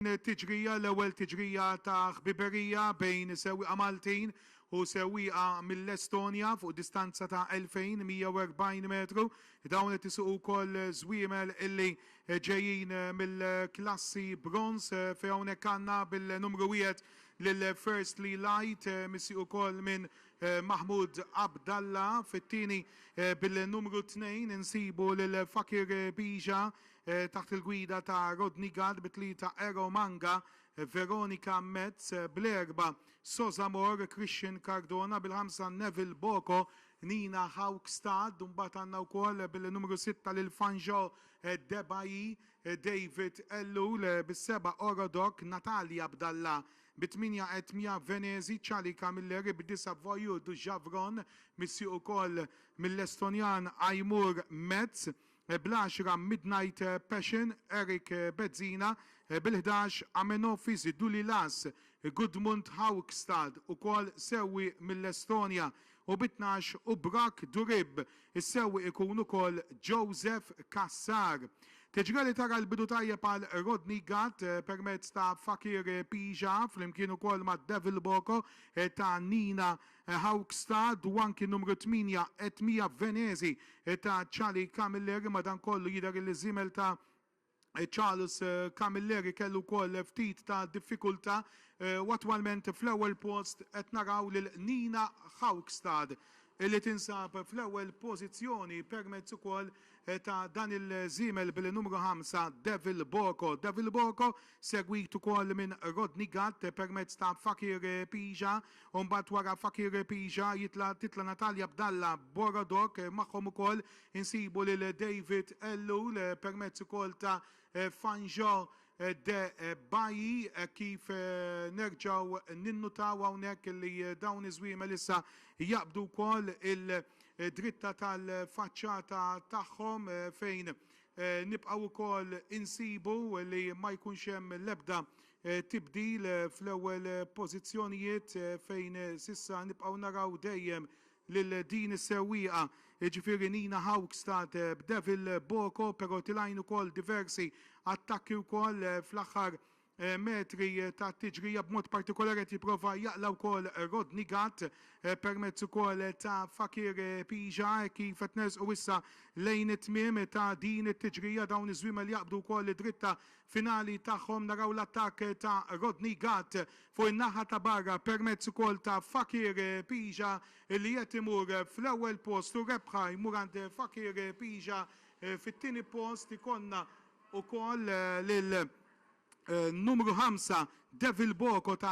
tiġrija l-ewwel tiġrija ta' ħbiberija bejn sewwieqa Maltin u sewwieqa mill-Estonja fuq distanza ta' 2140 metru. Dawn qed isuqu wkoll żwiemel illi ġejjin mill-klassi bronz fejn hawnhekk għandna bil-numru 1 lil-First Lee Light missi wkoll minn Mahmoud Abdallah. Fit-tieni bil-numru 2 insibu lil Fakir Bija taħt il-gwida ta' Rodney Gad bit-3 Ero Manga, Veronika Metz, bl-4 Sozamor, Christian Cardona, bil-5 Neville Boko, Nina Haukstad, mbagħad għandna wkoll bil-numru 6 lil Fanjo Debayi, David Ellul, bis-7 Orodok, Natalia Abdallah, bit-8 Etmia Venezi, Charlie Camilleri, bid-9 Vojud Javron, missi wkoll mill-Estonjan Ajmur Metz, bl-10 Midnight Passion, Eric Bezzina, bil-11 Amenofis Dulilas, Gudmund Haukstad, u kol sewi mill-Estonja, u bit-12 Ubrak Durib, sewi ikun ukoll Joseph Kassar. Tiġrali tara l-bidu tajjeb għal Rodney Gad permezz ta' Fakir Bija flimkien ukoll ma' Devil Boko ta' Nina Haukstad u anki numru 8 Etmia Venezi ta' Charlie Camilleri, ma' dan kollu jidher il-żimel ta' Charles Camilleri kellu wkoll ftit ta' diffikultà u attwalment fl-ewwel post qed naraw lil Nina Haukstad illi tinsab fl-ewwel pożizzjoni permezz ukoll ta' dan il-żiemel bil-numru 5 Devil Boko. Devil Boko segwit ukoll minn Rodney Gad permezz ta' Fakir Bija, u mbagħad wara Fakir Bija titla Natalia Abdallah Borodok, magħhom ukoll insibu lil David Ellul permezz ukoll ta' Fanjo de Baji, kif nerġaw ninnutaw hawnhekk li dawn iż-żwiemel issa jaqbdu wkoll il-dritta tal-faċċata tagħhom fejn nibqgħu wkoll insibu li ma jkunx hemm l-ebda tibdil fl-ewwel pożizzjonijiet fejn sissa nibqgħu naraw dejjem lil din is-sewwieqa ġifieri Nina Haukstad b'Devil Boko, però tilajn ukoll diversi attakki wkoll fl-aħħar metri ta' tiġrija b'mod partikolari qed jipprova jaqla wkoll Rodney Gad permezz ukoll ta' Fakir Bija, kif qed nersqu issa lejn it-tmiem ta' din it-tiġrija. Dawn iż-żwiemel jaqbdu wkoll id-dritta finali tagħhom. Naraw l-attakk ta' Rodney Gad fuq in-naħa ta' barra permezz ukoll ta' Fakir Bija li qed imur fl-ewwel post u rebħa jmur għand Fakir Bija fit-tieni post. Ikonna ukoll lil numru 5 Devil Boko ta'